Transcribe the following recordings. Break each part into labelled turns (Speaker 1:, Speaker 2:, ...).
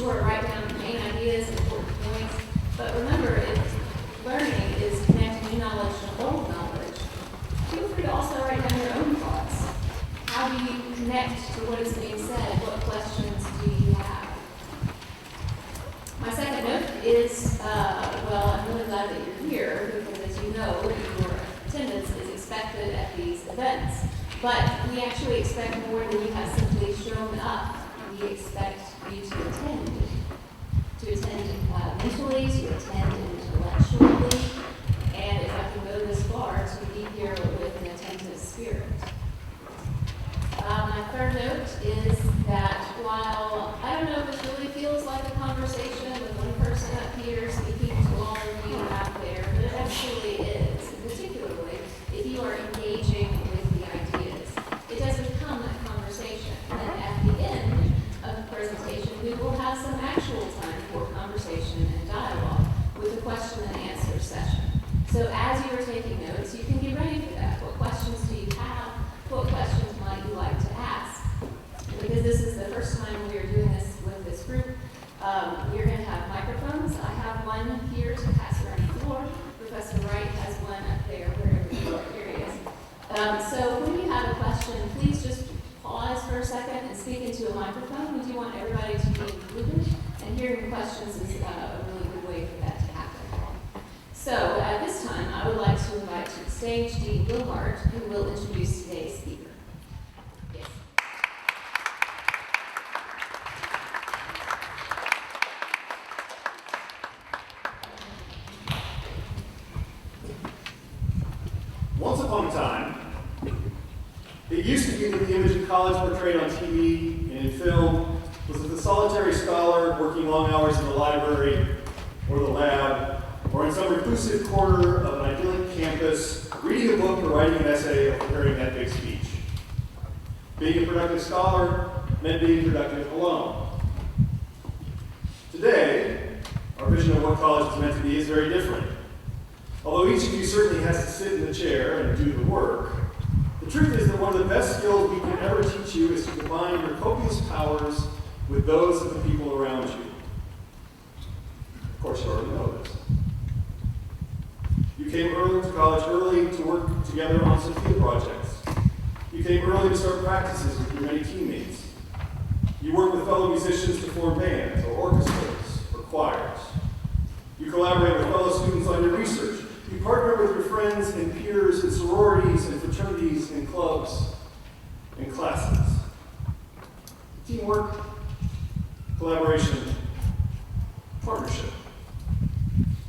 Speaker 1: sure, write down main ideas, important points, but remember, if learning is connecting new knowledge to old knowledge, feel free to also write down your own thoughts. How do you connect to what is being said? What questions do you have? My second note is, well, I'm really glad that you're here, because as you know, your attendance is expected at these events. But we actually expect more than you have simply shown up. We expect you to attend mentally, to attend intellectually, and if I can go this far, to be here with an attentive spirit. My third note is that while I don't know if this really feels like a conversation with one person up here speaking to all of you out there, but it actually is, and particularly if you are engaging with the ideas. It does become that conversation, and at the end of the presentation, we will have some actual time for conversation and dialogue with a question and answer session. So as you are taking notes, you can get ready for that. What questions do you have? What questions might you like to ask? And because this is the first time we are doing this with this group, you're going to have microphones. I have one here to pass around the floor. Professor Wright has one up there, wherever he is. So when you have a question, please just pause for a second and speak into a microphone. We do want everybody to be included, and hearing questions is a really good way for that to happen. So at this time, I would like to invite to the stage Dean Wilmart, who will introduce today's speaker. Yes.
Speaker 2: Once upon a time, it used to be that the image of college portrayed on TV and in film was of the solitary scholar working long hours in the library or the lab, or in some reclusive corner of an idyllic campus, reading a book or writing an essay or preparing that big speech. Being a productive scholar meant being productive alone. Today, our vision of what college is meant to be is very different. Although each of you certainly has to sit in the chair and do the work, the truth is that one of the best skills we can ever teach you is to combine your copious powers with those of the people around you. Of course, you already know this. You came early to college early to work together on some field projects. You came early to start practices with your many teammates. You worked with fellow musicians to form bands or orchestras or choirs. You collaborate with fellow students on your research. You partner with your friends and peers in sororities and fraternities and clubs and classes. Teamwork, collaboration, partnership.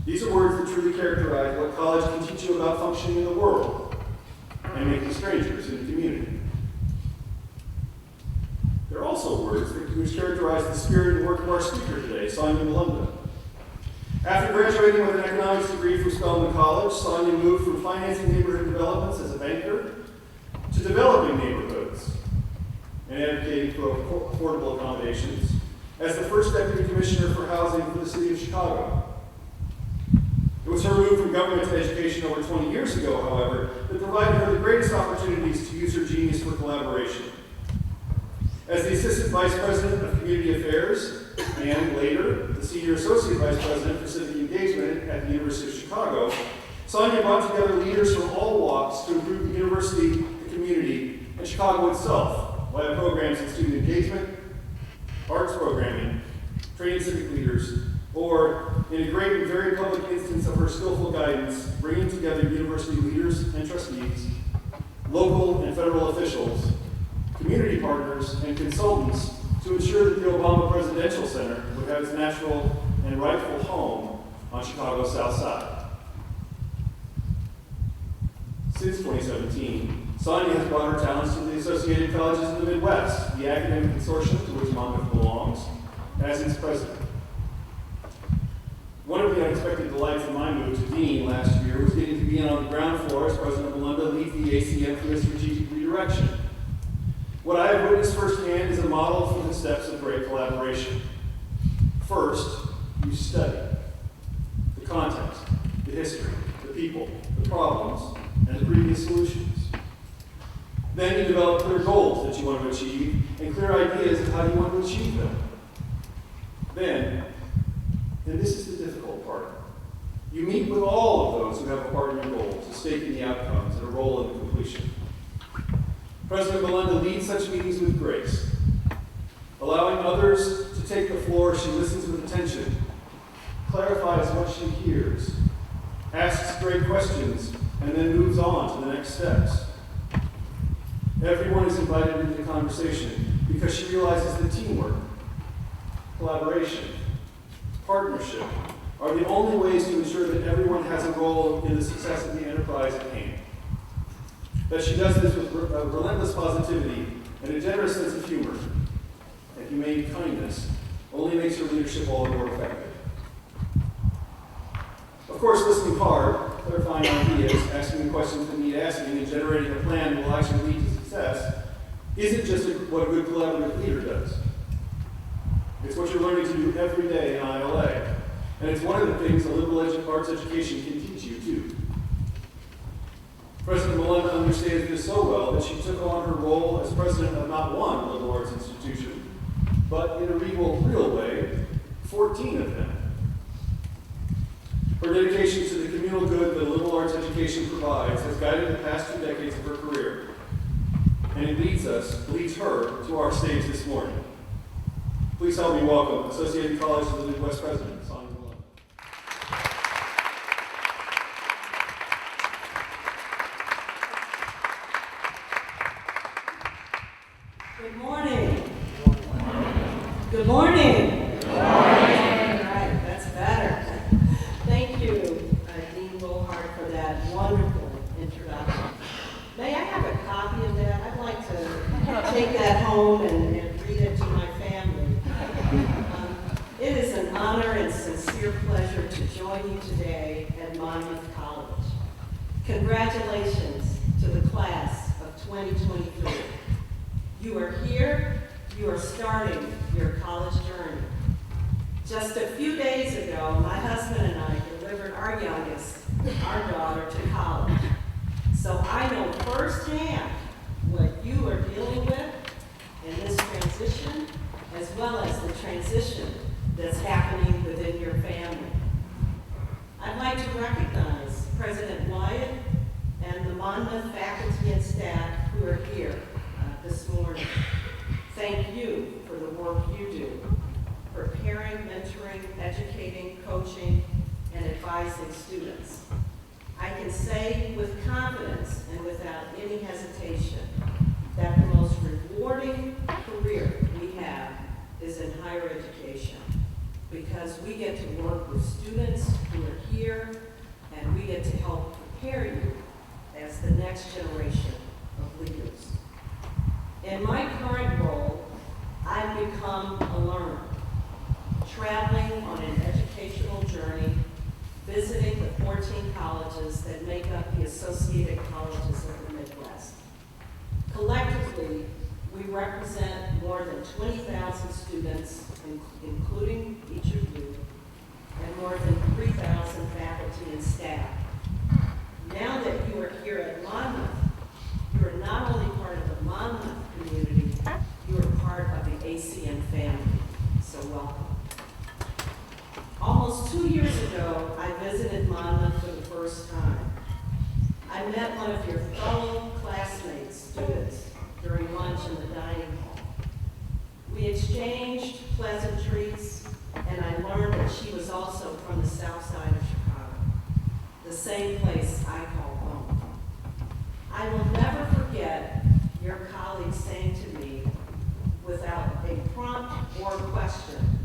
Speaker 2: These are words that truly characterize what college can teach you about functioning in the world and making strangers in the community. They're also words which characterize the spirit and work of our speaker today, Sonia Malunda. After graduating with an economics degree from Spelman College, Sonia moved from financing neighborhood developments as a banker to developing neighborhoods and advocating for affordable accommodations as the first deputy commissioner for housing for the city of Chicago. It was her move from government to education over 20 years ago, however, that provided her the greatest opportunities to use her genius for collaboration. As the Assistant Vice President of Community Affairs, and later, the Senior Associate Vice President for Civic Engagement at the University of Chicago, Sonia brought together leaders from all walks to improve the university, the community, and Chicago itself via programs in student engagement, arts programming, training civic leaders, or, in a great and very public instance of her skillful guidance, bringing together university leaders and trustees, local and federal officials, community partners, and consultants to ensure that the Obama Presidential Center would have its natural and rightful home on Chicago's South Side. Since 2017, Sonia has brought her talents to the Associated Colleges in the Midwest, the academic consortium to which Monmouth belongs, as its president. One of the unexpected delights of my move to Dean last year was getting to be on the ground floor as President Malunda leads the ACM through a strategic redirection. What I have witnessed firsthand is a model for the steps of great collaboration. First, you study the context, the history, the people, the problems, and the previous solutions. Then you develop clear goals that you want to achieve and clear ideas of how you want to achieve them. Then, and this is the difficult part, you meet with all of those who have a part in your goals, a stake in the outcomes, and a role in the completion. President Melinda leads such meetings with grace. Allowing others to take the floor, she listens with attention, clarifies what she hears, asks great questions, and then moves on to the next steps. Everyone is invited into the conversation because she realizes that teamwork, collaboration, partnership are the only ways to ensure that everyone has a role in the success of the enterprise at hand. That she does this with relentless positivity and a generous sense of humor and humane kindness only makes her leadership all the more effective. Of course, listening hard, clarifying ideas, asking the questions that need asking, and generating a plan that will actually lead to success isn't just what a good collaborative leader does. It's what you're learning to do every day in ILA. And it's one of the things a liberal arts education can teach you, too. President Melinda understands this so well that she took on her role as president of not one liberal arts institution, but in a real way, 14 of them. Her dedication to the communal good that liberal arts education provides has guided the past 2 decades of her career, and it leads her to our stage this morning. Please help me welcome Associated College of the Midwest President, Sonia Malone.
Speaker 3: Good morning. Good morning. Good morning. All right, that's better. Thank you, Dean Wilhart, for that wonderful introduction. May I have a copy of that? I'd like to take that home and read it to my family. It is an honor and sincere pleasure to join you today at Monmouth College. Congratulations to the class of 2023. You are here, you are starting your college journey. Just a few days ago, my husband and I delivered our youngest, our daughter, to college. So I know firsthand what you are dealing with in this transition, as well as the transition that's happening within your family. I'd like to recognize President Wyatt and the Monmouth faculty and staff who are here this morning. Thank you for the work you do, preparing, mentoring, educating, coaching, and advising students. I can say with confidence and without any hesitation that the most rewarding career we have is in higher education, because we get to work with students who are here, and we get to help prepare you as the next generation of leaders. In my current role, I've become a learner, traveling on an educational journey, visiting the 14 colleges that make up the Associated Colleges of the Midwest. Collectively, we represent more than 20,000 students, including each of you, and more than 3,000 faculty and staff. Now that you are here at Monmouth, you are not only part of the Monmouth community, you are part of the ACN family, so welcome. Almost 2 years ago, I visited Monmouth for the first time. I met one of your fellow classmates, students, during lunch in the dining hall. We exchanged pleasantries, and I learned that she was also from the south side of Chicago, the same place I call home. I will never forget your colleague saying to me, without a prompt or question,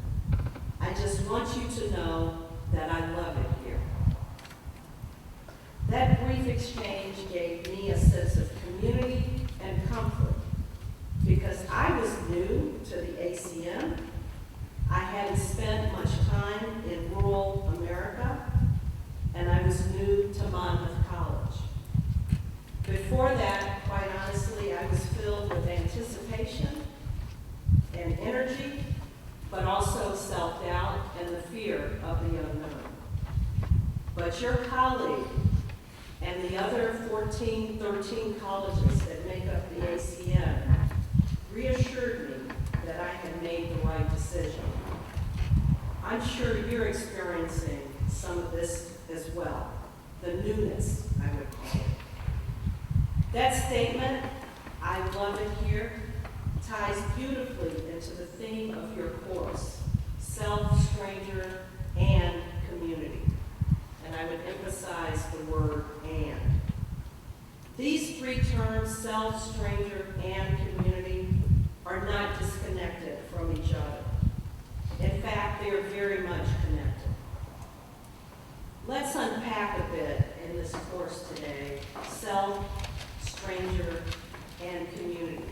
Speaker 3: I just want you to know that I love it here. That brief exchange gave me a sense of community and comfort, because I was new to the ACM. I hadn't spent much time in rural America, and I was new to Monmouth College. Before that, quite honestly, I was filled with anticipation and energy, but also self-doubt and the fear of the unknown. But your colleague and the other 13 colleges that make up the ACM reassured me that I had made the right decision. I'm sure you're experiencing some of this as well. The newness, I would call it. That statement, "I love it here," ties beautifully into the theme of your course, self, stranger, and community. And I would emphasize the word "and." These three terms, self, stranger, and community, are not disconnected from each other. In fact, they are very much connected. Let's unpack a bit in this course today: self, stranger, and community.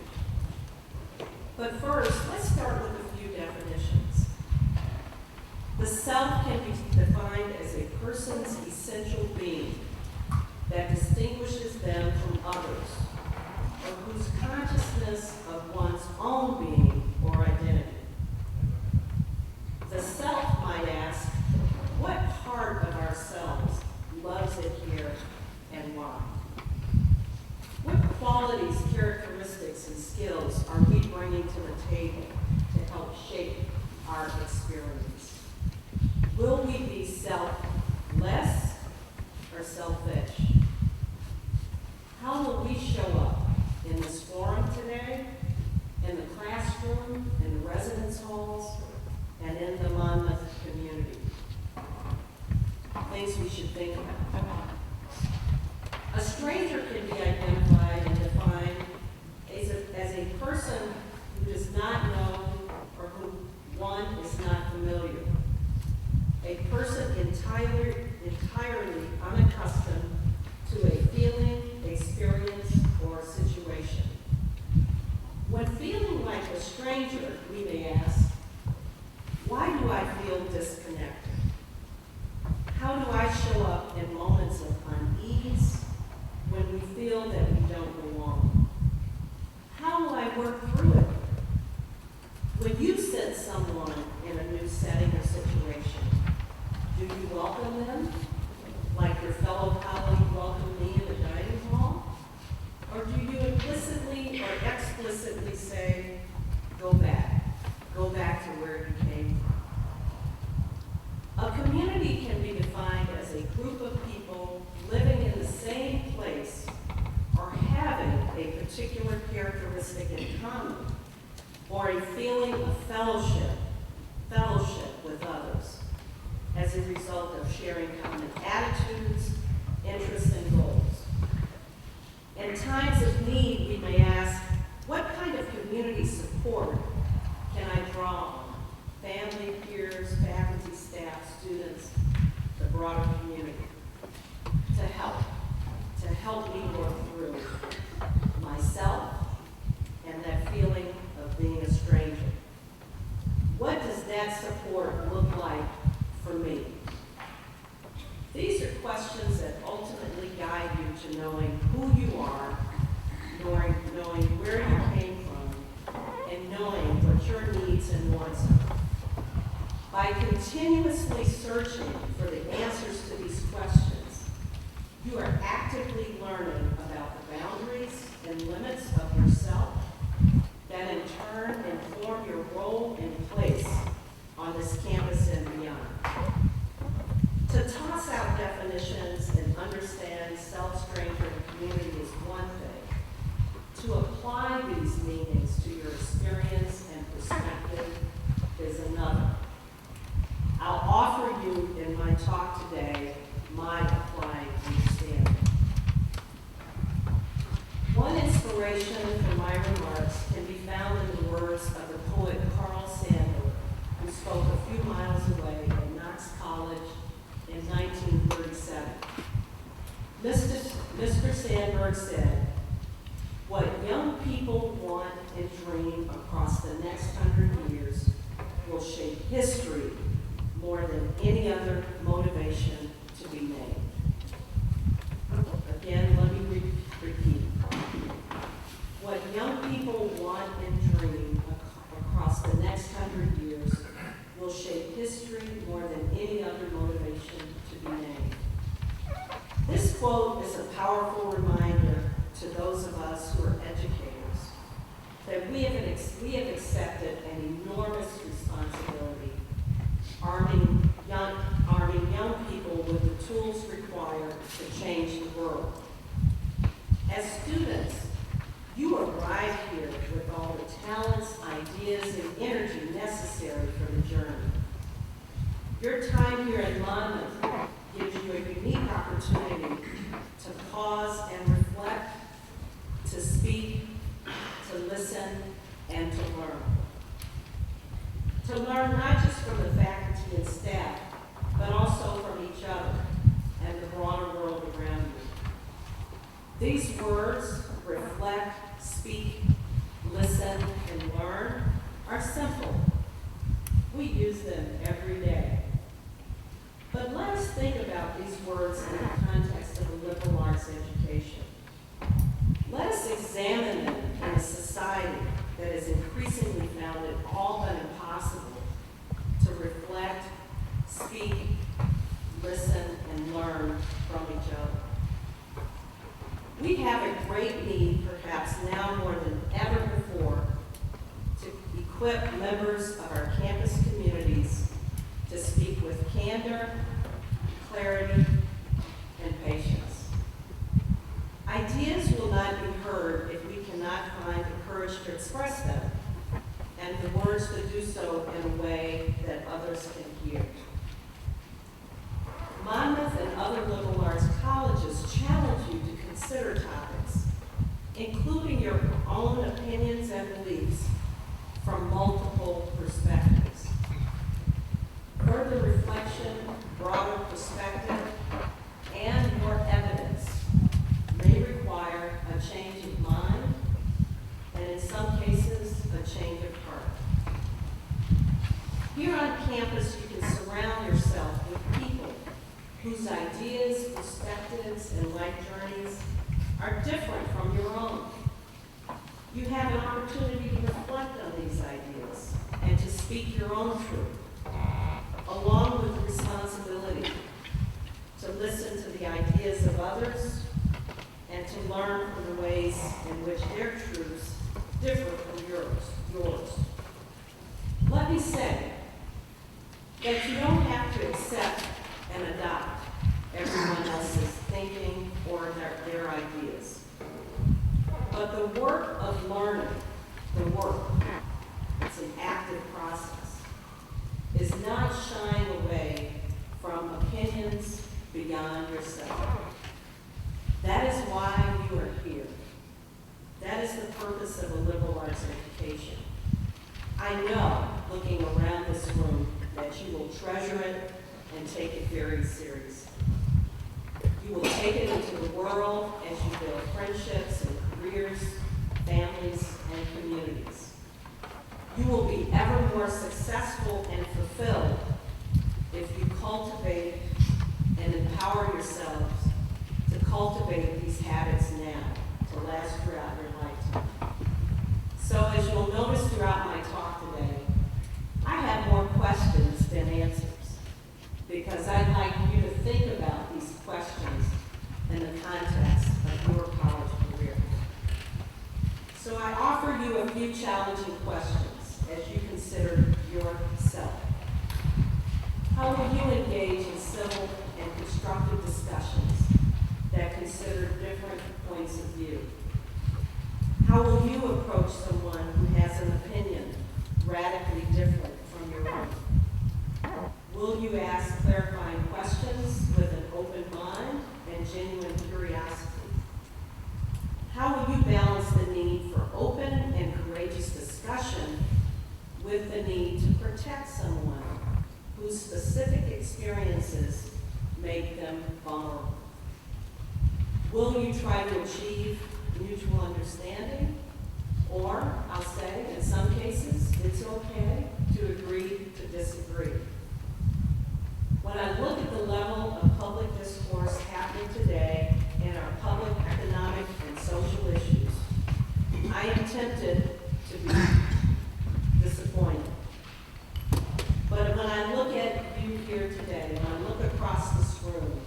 Speaker 3: But first, let's start with a few definitions. The self can be defined as a person's essential being that distinguishes them from others, or whose consciousness of one's own being or identity. The self might ask, what part of ourselves loves it here and why? What qualities, characteristics, and skills are we bringing to the table to help shape our experience? Will we be selfless or selfish? How will we show up in this forum today, in the classroom, in the residence halls, and in the Monmouth community? Things we should think about. A stranger can be identified and defined as a person who does not know or who one is not familiar. A person entirely unaccustomed to a feeling, experience, or situation. When feeling like a stranger, we may ask, why do I feel disconnected? How do I show up in moments of unease when we feel that we don't belong? How will I work through it? When you sense someone in a new setting or situation, do you welcome them like your fellow colleague welcomed me in the dining hall? Or do you implicitly or explicitly say, go back to where you came from? A community can be defined as a group of people living in the same place or having a particular characteristic in common, or a feeling of fellowship with others as a result of sharing common attitudes, interests, and goals. In times of need, we may ask, what kind of community support can I draw on? Family, peers, faculty, staff, students, the broader community, to help me work through myself and that feeling of being a stranger. What does that support look like for me? These are questions that ultimately guide you to knowing who you are, knowing where you came from, and knowing what your needs and wants are. By continuously searching for the answers to these questions, you are actively learning about the boundaries and limits of yourself that in turn inform your role and place on this campus and beyond. To toss out definitions and understand self, stranger, and community is one thing. To apply these meanings to your experience and perspective is another. I'll offer you in my talk today my applied understanding. One inspiration for my remarks can be found in the words of the poet Carl Sandburg, who spoke a few miles away at Knox College in 1937. Mr. Sandburg said, "What young people want and dream across the next 100 years will shape history more than any other motivation to be named." Again, let me repeat. What young people want and dream across the next 100 years will shape history more than any other motivation to be named. This quote is a powerful reminder to those of us who are educators that we have accepted an enormous responsibility, arming Your time here in Monmouth gives you a unique opportunity to pause and reflect, to speak, to listen, and to learn. To learn not just from the faculty and staff, but also from each other and the broader world around you. These words, reflect, speak, listen, and learn, are simple. We use them every day. But let us think about these words in the context of a liberal arts education. Let us examine them in a society that has increasingly found it all but impossible to reflect, speak, listen, and learn from each other. We have a great need, perhaps now more than ever before, to equip members of our campus communities to speak with candor, clarity, and patience. Ideas will not be heard if we cannot find the courage to express them and the words to do so in a way that others can hear. Monmouth and other liberal arts colleges challenge you to consider topics, including your own opinions and beliefs, from multiple perspectives. Further reflection, broader perspective, and more evidence may require a change of mind, and in some cases, a change of heart. Here on campus, you can surround yourself with people whose ideas, perspectives, and life journeys are different from your own. You have an opportunity to reflect on these ideas and to speak your own truth, along with the responsibility to listen to the ideas of others and to learn from the ways in which their truths differ from yours. Let me say that you don't have to accept and adopt everyone else's thinking or their ideas. But the work of learning, it's an active process, is not shying away from opinions beyond yourself. That is why you are here. That is the purpose of a liberal arts education. I know, looking around this room, that you will treasure it and take it very seriously. You will take it into the world as you build friendships and careers, families, and communities. You will be ever more successful and fulfilled if you cultivate and empower yourselves to cultivate these habits now to last throughout your lifetime. So as you'll notice throughout my talk today, I have more questions than answers, because I'd like you to think about these questions in the context of your college career. So I offer you a few challenging questions as you consider yourself. How will you engage in civil and constructive discussions that consider different points of view? How will you approach someone who has an opinion radically different from your own? Will you ask clarifying questions with an open mind and genuine curiosity? How will you balance the need for open and courageous discussion with the need to protect someone whose specific experiences make them vulnerable? Will you try to achieve mutual understanding? Or, I'll say, in some cases, it's okay to agree to disagree. When I look at the level of public discourse happening today in our public, economic, and social issues, I am tempted to be disappointed. But when I look at you here today, when I look across this room,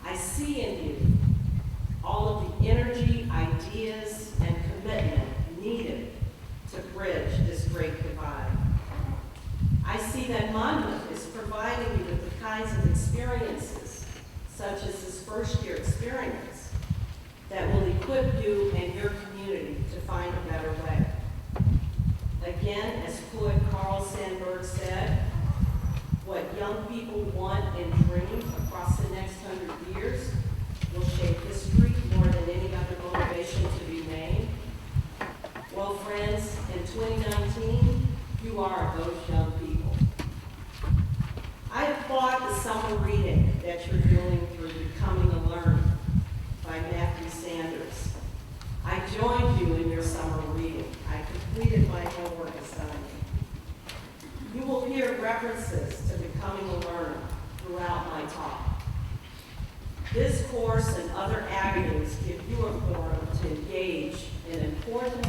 Speaker 3: I see in you all of the energy, ideas, and commitment needed to bridge this great divide. I see that Monmouth is providing you with the kinds of experiences, such as this first-year experience, that will equip you and your community to find a better way. Again, as poet Carl Sandburg said, what what young people want and dream across the next 100 years will shape history more than any other motivation to be named? Well, friends, in 2019, you are those young people. I applaud the summer reading that you're doing through Becoming a Learner by Matthew Sanders. I joined you in your summer reading. I completed my homework assignment. You will hear references to Becoming a Learner throughout my talk. This course and other avenues give you a forum to engage in important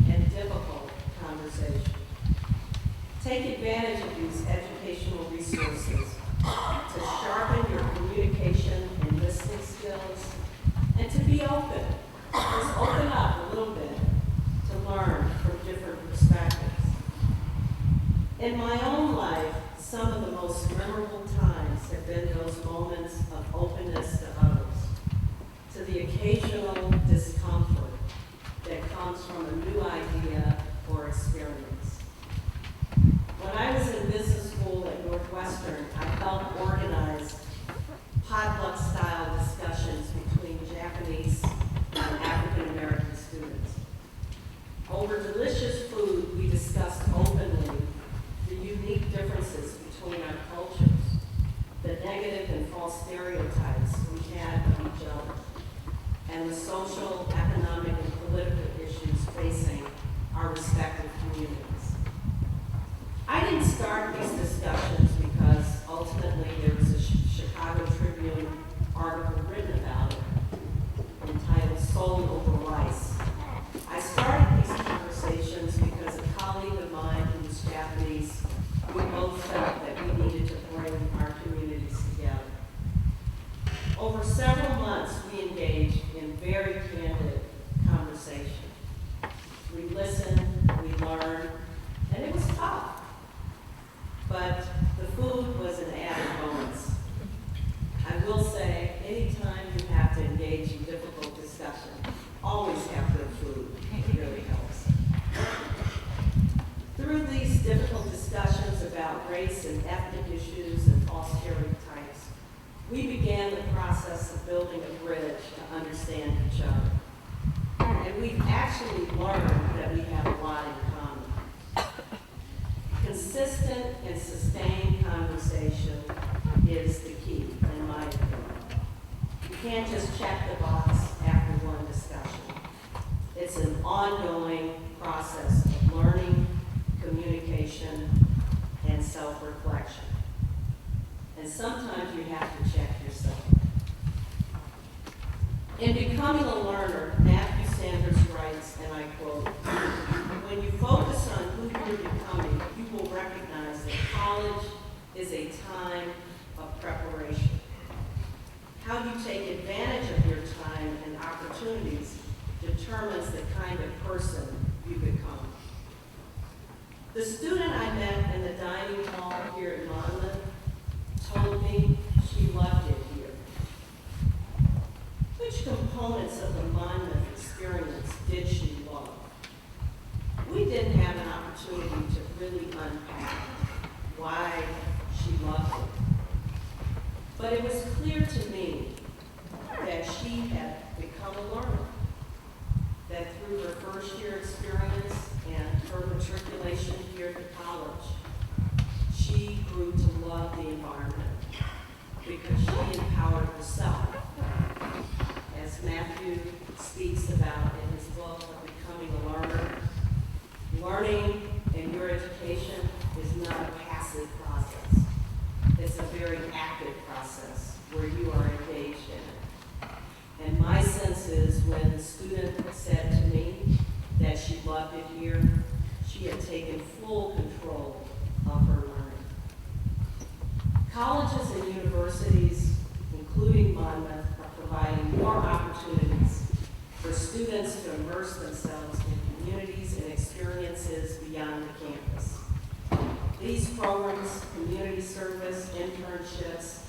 Speaker 3: and difficult conversation. Take advantage of these educational resources to sharpen your communication and listening skills, and to be open. Just open up a little bit to learn from different perspectives. In my own life, some of the most memorable times have been those moments of openness to others, to the occasional discomfort that comes from a new idea or experience. When I was in business school at Northwestern, I helped organize potluck-style discussions between Japanese and African American students. Over delicious food, we discussed openly the unique differences between our cultures, the negative and false stereotypes we had of each other, and the social, economic, and political issues facing our respective communities. I didn't start these discussions because ultimately there was a Chicago Tribune article written about it entitled "Soul Over Rice." I started these conversations because a colleague of mine who was Japanese, we both felt that we needed to bring our communities together. Over several months, we engaged in very candid conversation. We listened, we learned, and it was tough. But the food was an added bonus. I will say, anytime you have to engage in difficult discussion, always have good food. It really helps. Through these difficult discussions about race and ethnic issues and false stereotypes, we began the process of building a bridge to understand each other. And we've actually learned that we have a lot in common. Consistent and sustained conversation is the key, in my opinion. You can't just check the box after one discussion. It's an ongoing process of learning, communication, and self-reflection. And sometimes you have to check yourself. In Becoming a Learner, Matthew Sanders writes, and I quote, "When you focus on who you're becoming, you will recognize that college is a time of preparation. How you take advantage of your time and opportunities determines the kind of person you become." The student I met in the dining hall here at Monmouth told me she loved it here. Which components of the Monmouth experience did she love? We didn't have an opportunity to really unpack why she loved it. But it was clear to me that she had become a learner, that through her first year experience and her matriculation here to college, she grew to love the environment because she empowered herself. As Matthew speaks about in his book of Becoming a Learner, learning in your education is not a passive process. It's a very active process where you are engaged in it. And my sense is when the student said to me that she loved it here, she had taken full control of her learning. Colleges and universities, including Monmouth, are providing more opportunities for students to immerse themselves in communities and experiences beyond the campus. These programs, community service, internships,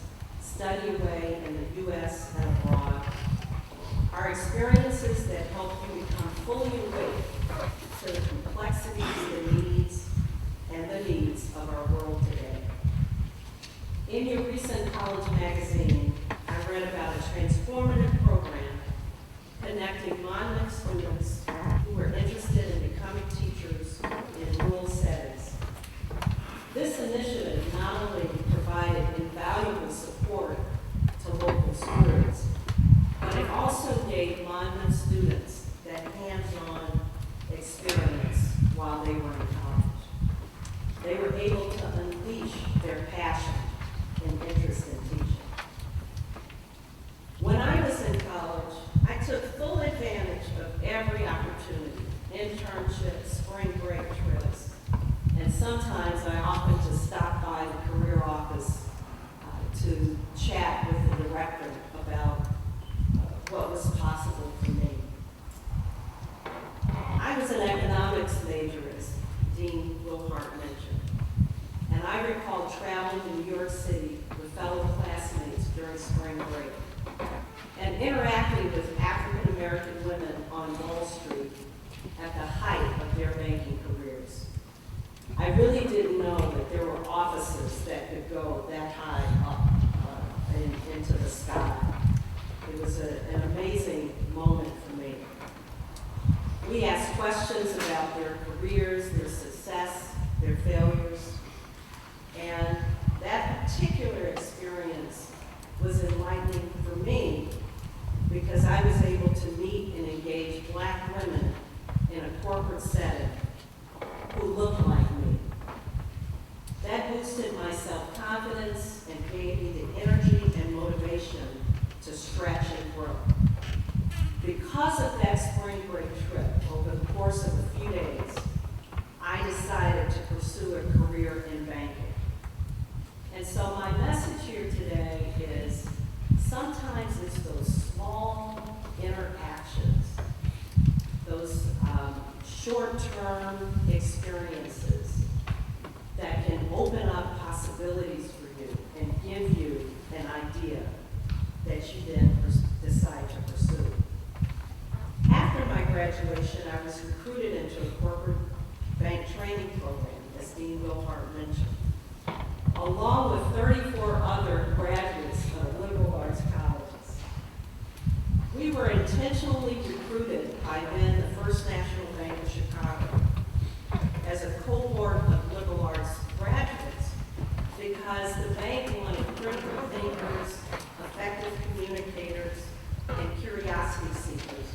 Speaker 3: study away in the U.S. and abroad, are experiences that help you become fully awake to the complexities, the needs of our world today. In your recent college magazine, I read about a transformative program connecting Monmouth students who were interested in becoming teachers in rural settings. This initiative not only provided invaluable support to local schools, but it also gave Monmouth students that hands-on experience while they were in college. They were able to unleash their passion and interest in teaching. When I was in college, I took full advantage of every opportunity, internships, spring break trips, and sometimes I opted to stop by the career office to chat with the director about what was possible for me. I was an economics major, as Dean Wilhart mentioned, and I recall traveling to New York City with fellow classmates during spring break and interacting with African American women on Wall Street at the height of their banking careers. I really didn't know that there were offices that could go that high up into the sky. It was an amazing moment for me. We asked questions about their careers, their success, their failures, and that particular experience was enlightening for me because I was able to meet and engage Black women in a corporate setting who looked like me. That boosted my self-confidence and gave me the energy and motivation to stretch and grow. Because of that spring break trip, over the course of a few days, I decided to pursue a career in banking. And so my message here today is sometimes it's those small interactions, those short-term experiences that can open up possibilities for you and give you an idea that you then decide to pursue. After my graduation, I was recruited into a corporate bank training program, as Dean Wilhart mentioned, along with 34 other graduates of liberal arts colleges. We were intentionally recruited by then the First National Bank of Chicago as a cohort of liberal arts graduates because the bank wanted critical thinkers, effective communicators, and curiosity seekers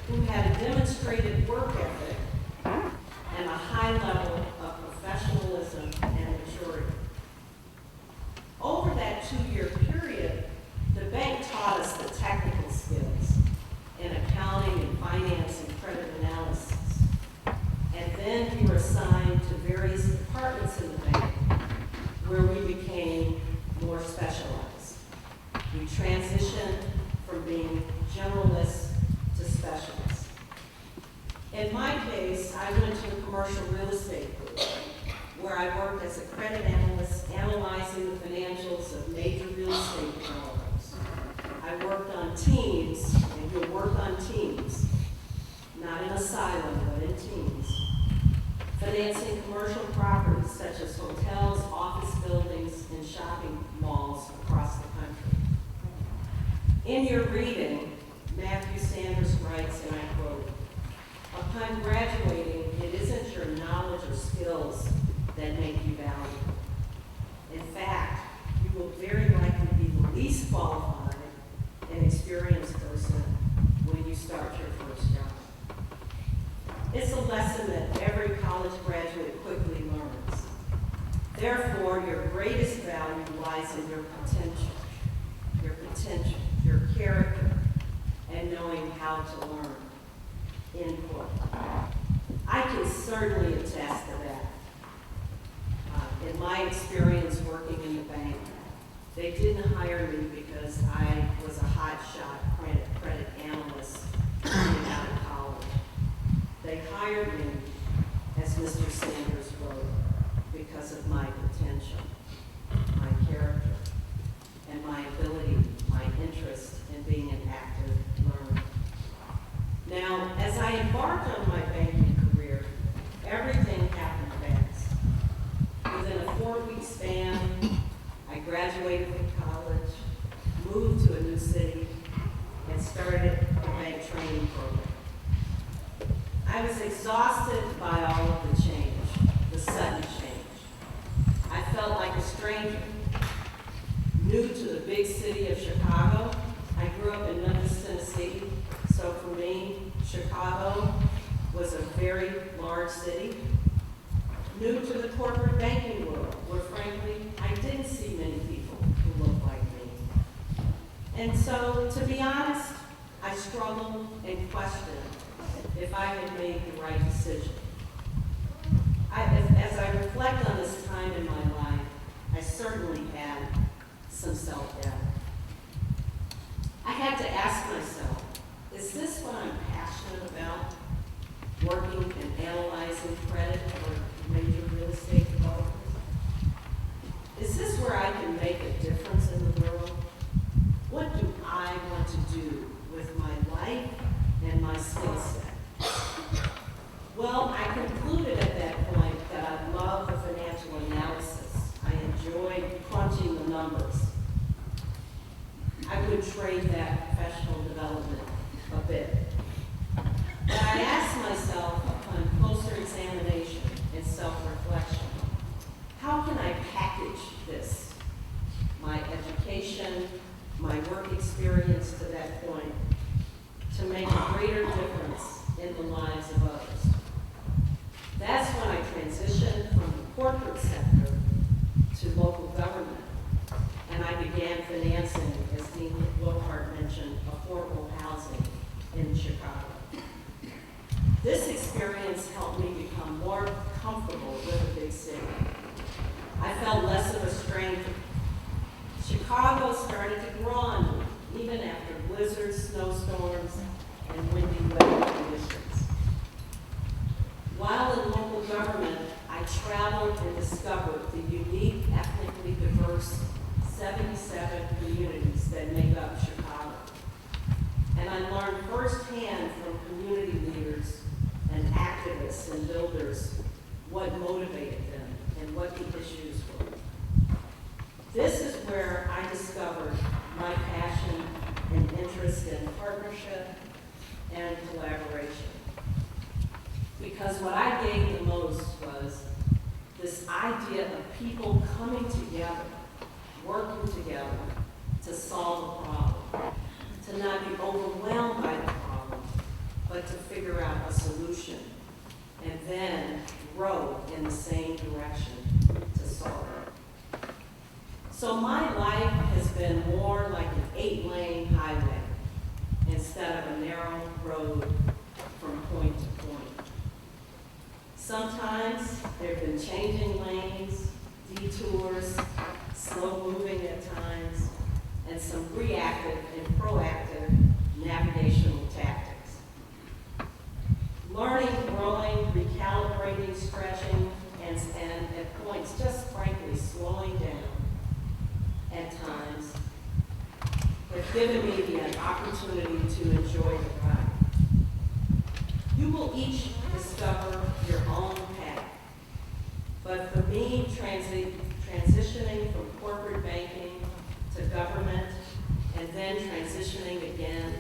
Speaker 3: who had a demonstrated work ethic and a high level of professionalism and maturity. Over that 2-year period, the bank taught us the technical skills in accounting and finance and credit analysis. And then we were assigned to various departments in the bank where we became more specialized. We transitioned from being generalists to specialists. In my case, I went to a commercial real estate group where I worked as a credit analyst analyzing the financials of major real estate developers. I worked on teams, and you'll work on teams, not in a silo, but in teams, financing commercial properties such as hotels, office buildings, and shopping malls across the country. In your reading, Matthew Sanders writes, and I quote, "Upon graduating, it isn't your knowledge or skills that make you valuable. In fact, you will very likely be the least qualified and experienced person when you start your first job." It's a lesson that every college graduate quickly learns. Therefore, your greatest value lies in your potential, your character, and knowing how to learn. End quote. I can certainly attest to that. In my experience working in the bank, they didn't hire me because I was a hotshot credit analyst coming out of college. They hired me, as Mr. Sanders wrote, because of my potential, my character, and my ability, my interest in being an active learner. Now, as I embarked on my banking career, everything happened fast. Within a 4-week span, I graduated from college, moved to a new city, and started a bank training program. I was exhausted by all of the change, the sudden change. I felt like a stranger, new to the big city of Chicago. I grew up in Memphis, Tennessee, so for me, Chicago was a very large city. New to the corporate banking world, where frankly, I didn't see many people who looked like me. And so, to be honest, I struggled and questioned if I had made the right decision. As I reflect on this time in my life, I certainly had some self-doubt. I had to ask myself, is this what I'm passionate about? Working and analyzing credit for major real estate developers? Is this where I can make a difference in the world? What do I want to do with my life and my skill set? Well, I concluded at that point that I love the financial analysis. I enjoyed crunching the numbers. I would trade that professional development a bit. But I asked myself upon closer examination and self-reflection, how can I package this? My education, my work experience to that point, to make a greater difference in the lives of others. That's when I transitioned from the corporate sector to local government, and I began financing, as Dean Lockhart mentioned, affordable housing in Chicago. This experience helped me become more comfortable with a big city. I felt less of a stranger. Chicago started to grow on me, even after blizzards, snowstorms, and windy weather conditions. While in local government, I traveled and discovered the unique, ethnically diverse 77 communities that make up Chicago. And I learned firsthand from community leaders and activists and builders what motivated them and what the issues were. This is where I discovered my passion and interest in partnership and collaboration. Because what I gained the most was this idea of people coming together, working together to solve a problem, to not be overwhelmed by the problem, but to figure out a solution, and then grow in the same direction to solve it. So my life has been more like an 8-lane highway instead of a narrow road from point to point. Sometimes there have been changing lanes, detours, slow moving at times, and some reactive and proactive navigational tactics. Learning, growing, recalibrating, stretching, and at points just frankly slowing down at times have given me the opportunity to enjoy the ride. You will each discover your own path, but for me, transitioning from corporate banking to government, and then transitioning again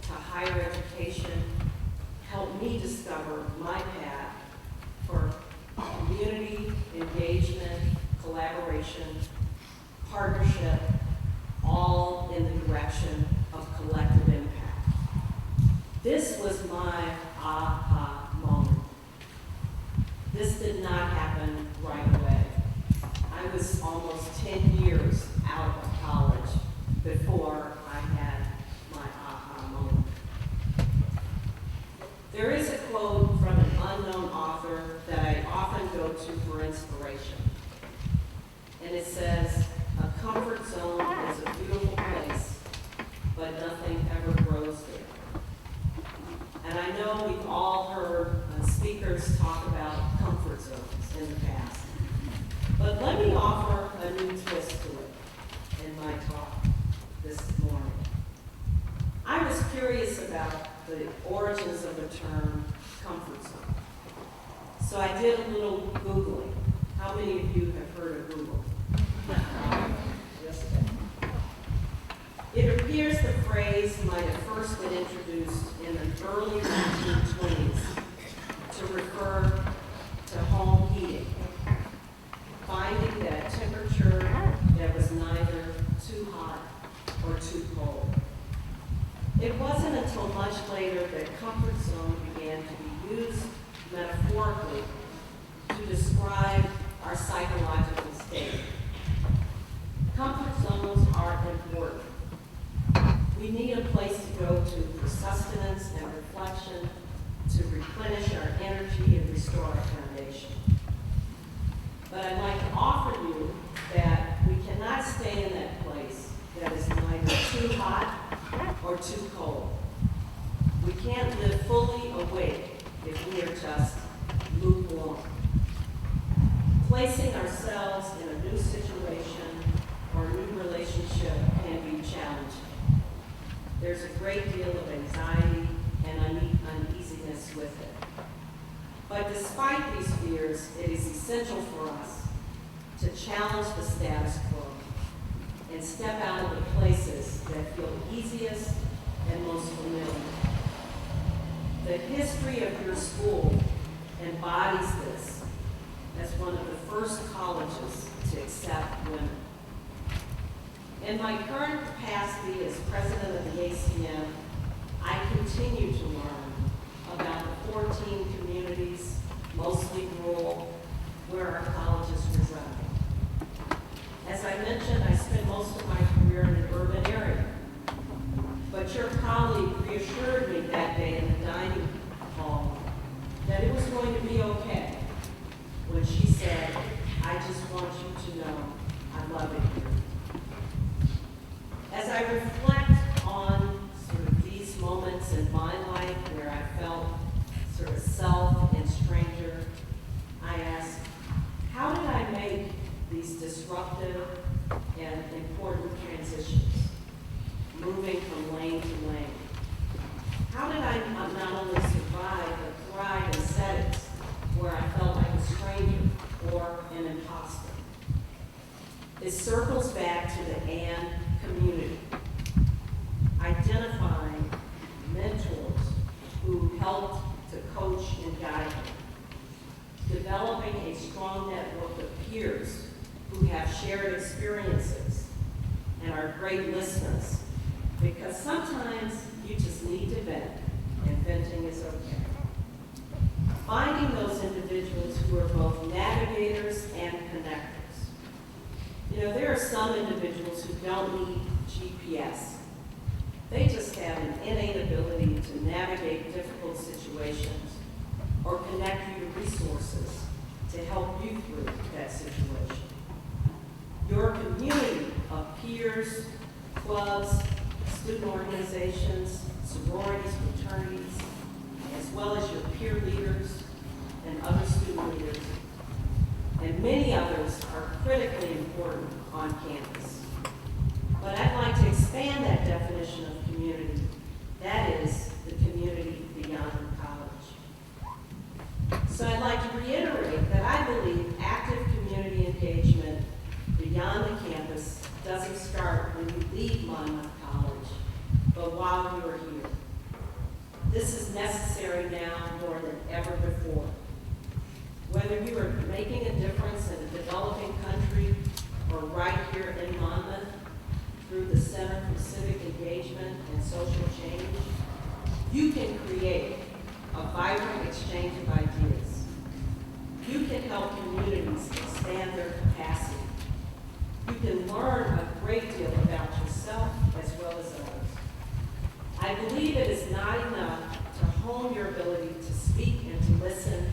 Speaker 3: to higher education, helped me discover my path for community engagement, collaboration, partnership, all in the direction of collective impact. This was my aha moment. This did not happen right away. I was almost 10 years out of college before I had my aha moment. There is a quote from an unknown author that I often go to for inspiration. And it says, "A comfort zone is a beautiful place, but nothing ever grows there." And I know we've all heard speakers talk about comfort zones in the past. But let me offer a new twist to it in my talk this morning. I was curious about the origins of the term comfort zone. So I did a little Googling. How many of you have heard of Google? years, the phrase might have first been introduced in the early 1920s to refer to home heating, finding that temperature that was neither too hot or too cold. It wasn't until much later that comfort zone began to be used metaphorically to describe our psychological state. Comfort zones are important. We need a place to go to for sustenance and reflection, to replenish our energy and restore our foundation. But I'd like to offer you that we cannot stay in that place that is neither too hot or too cold. We can't live fully awake if we are just lukewarm. Placing ourselves in a new situation or a new relationship can be challenging. There's a great deal of anxiety and uneasiness with it. But despite these fears, it is essential for us to challenge the status quo and step out of the places that feel easiest and most familiar. The history of your school embodies this as one of the first colleges to accept women. In my current capacity as president of the ACM, I continue to learn about the 14 communities, mostly rural, where our colleges reside. As I mentioned, I spent most of my career in an urban area. But your colleague reassured me that day in the dining hall that it was going to be okay when she said, "I just want you to know I love it here." As I reflect on sort of these moments in my life where I felt sort of self and stranger, I ask, how did I make these disruptive and important transitions, moving from lane to lane? How did I not only survive, but thrive in settings where I felt like a stranger or an imposter? It circles back to the "and" community, identifying mentors who helped to coach and guide me, developing a strong network of peers who have shared experiences and are great listeners, because sometimes you just need to vent, and venting is okay. Finding those individuals who are both navigators and connectors. You know, there are some individuals who don't need GPS. They just have an innate ability to navigate difficult situations or connect you to resources to help you through that situation. Your community of peers, clubs, student organizations, sororities, fraternities, as well as your peer leaders and other student leaders, and many others are critically important on campus. But I'd like to expand that definition of community. That is the community beyond college. So I'd like to reiterate that I believe active community engagement beyond the campus doesn't start when you leave Monmouth College, but while you are here. This is necessary now more than ever before. Whether you are making a difference in a developing country or right here in Monmouth through the Center for Civic Engagement and Social Change, you can create a vibrant exchange of ideas. You can help communities expand their capacity. You can learn a great deal about yourself as well as others. I believe it is not enough to hone your ability to speak and to listen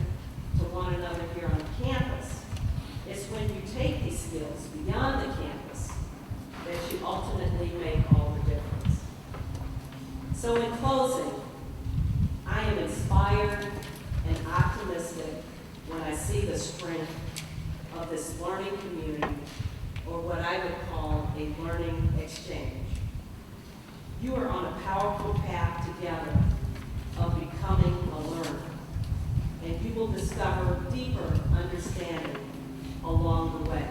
Speaker 3: to one another here on campus. It's when you take these skills beyond the campus that you ultimately make all the difference. So in closing, I am inspired and optimistic when I see the strength of this learning community, or what I would call a learning exchange. You are on a powerful path together of becoming a learner, and you will discover deeper understanding along the way.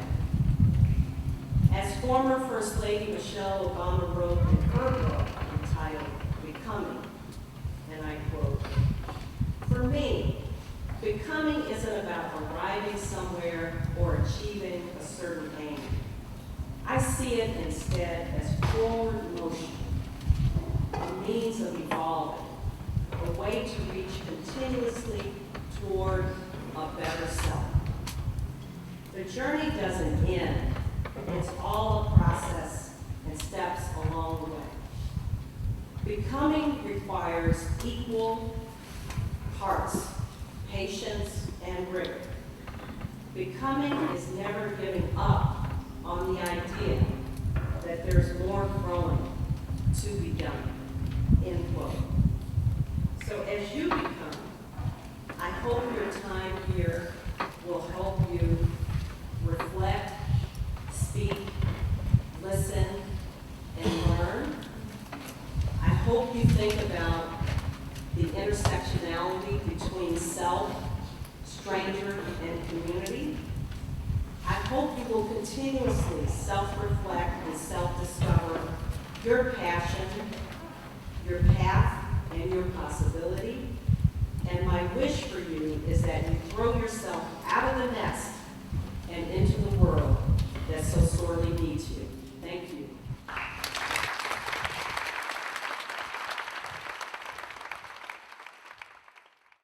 Speaker 3: As former First Lady Michelle Obama wrote in her book entitled Becoming, and I quote, "For me, becoming isn't about arriving somewhere or achieving a certain aim. I see it instead as forward motion, a means of evolving, a way to reach continuously toward a better self. The journey doesn't end. It's all a process and steps along the way. Becoming requires equal parts, patience and rigor. Becoming is never giving up on the idea that there's more growing to be done," end quote. So as you become, I hope your time here will help you reflect, speak, listen, and learn. I hope you think about the intersectionality between self, stranger, and community. I hope you will continuously self-reflect and self-discover your passion, your path, and your possibility. And my wish for you is that you throw yourself out of the nest